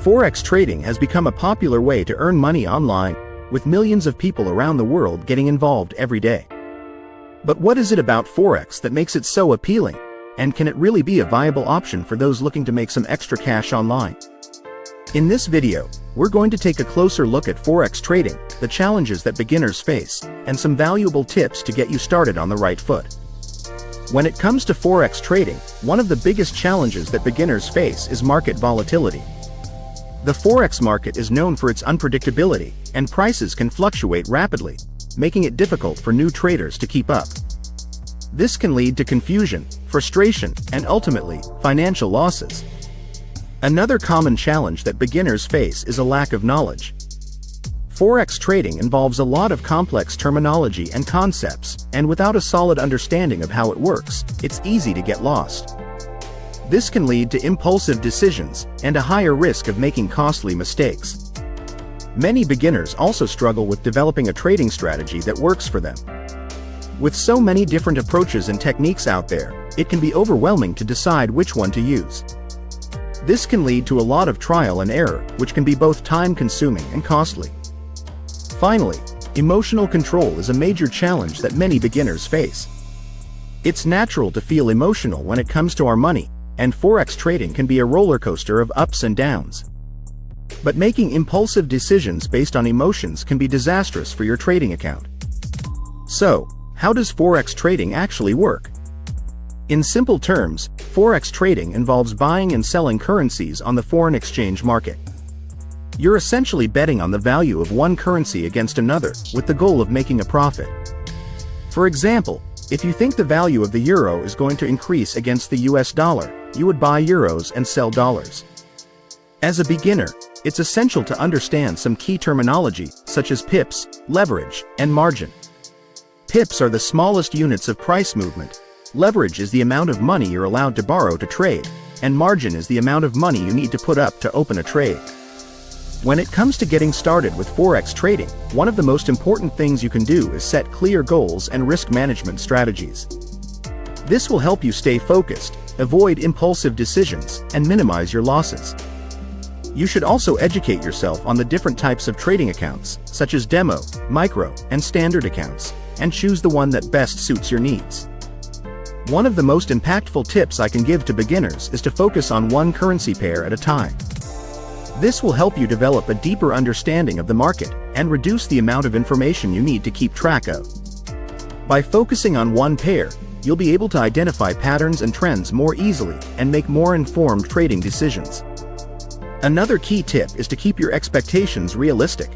Forex trading has become a popular way to earn money online, with millions of people around the world getting involved every day. But what is it about Forex that makes it so appealing, and can it really be a viable option for those looking to make some extra cash online? In this video, we're going to take a closer look at Forex trading, the challenges that beginners face, and some valuable tips to get you started on the right foot. When it comes to Forex trading, one of the biggest challenges that beginners face is market volatility. The Forex market is known for its unpredictability, and prices can fluctuate rapidly, making it difficult for new traders to keep up. This can lead to confusion, frustration, and ultimately, financial losses. Another common challenge that beginners face is a lack of knowledge. Forex trading involves a lot of complex terminology and concepts, and without a solid understanding of how it works, it's easy to get lost. This can lead to impulsive decisions and a higher risk of making costly mistakes. Many beginners also struggle with developing a trading strategy that works for them. With so many different approaches and techniques out there, it can be overwhelming to decide which one to use. This can lead to a lot of trial and error, which can be both time-consuming and costly. Finally, emotional control is a major challenge that many beginners face. It's natural to feel emotional when it comes to our money, and Forex trading can be a roller coaster of ups and downs. But making impulsive decisions based on emotions can be disastrous for your trading account. So, how does Forex trading actually work? In simple terms, Forex trading involves buying and selling currencies on the foreign exchange market. You're essentially betting on the value of one currency against another, with the goal of making a profit. For example, if you think the value of the euro is going to increase against the US dollar, you would buy euros and sell dollars. As a beginner, it's essential to understand some key terminology, such as pips, leverage, and margin. Pips are the smallest units of price movement. Leverage is the amount of money you're allowed to borrow to trade, and margin is the amount of money you need to put up to open a trade. When it comes to getting started with Forex trading, one of the most important things you can do is set clear goals and risk management strategies. This will help you stay focused, avoid impulsive decisions, and minimize your losses. You should also educate yourself on the different types of trading accounts, such as demo, micro, and standard accounts, and choose the one that best suits your needs. One of the most impactful tips I can give to beginners is to focus on one currency pair at a time. This will help you develop a deeper understanding of the market and reduce the amount of information you need to keep track of. By focusing on one pair, you'll be able to identify patterns and trends more easily and make more informed trading decisions. Another key tip is to keep your expectations realistic.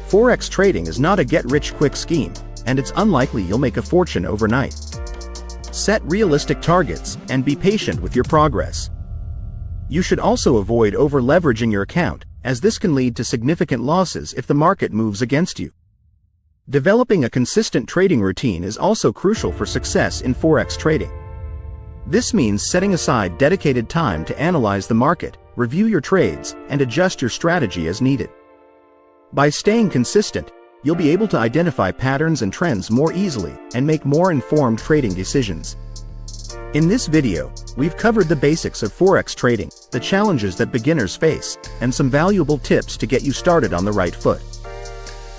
Forex trading is not a get-rich-quick scheme, and it's unlikely you'll make a fortune overnight. Set realistic targets and be patient with your progress. You should also avoid over-leveraging your account, as this can lead to significant losses if the market moves against you. Developing a consistent trading routine is also crucial for success in Forex trading. This means setting aside dedicated time to analyze the market, review your trades, and adjust your strategy as needed. By staying consistent, you'll be able to identify patterns and trends more easily and make more informed trading decisions. In this video, we've covered the basics of Forex trading, the challenges that beginners face, and some valuable tips to get you started on the right foot.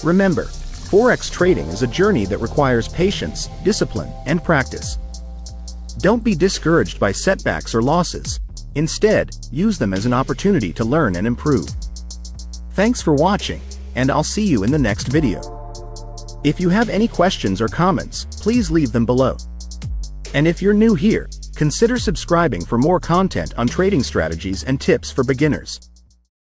Remember, Forex trading is a journey that requires patience, discipline, and practice. Don't be discouraged by setbacks or losses. Instead, use them as an opportunity to learn and improve. Thanks for watching, and I'll see you in the next video. If you have any questions or comments, please leave them below. And if you're new here, consider subscribing for more content on trading strategies and tips for beginners.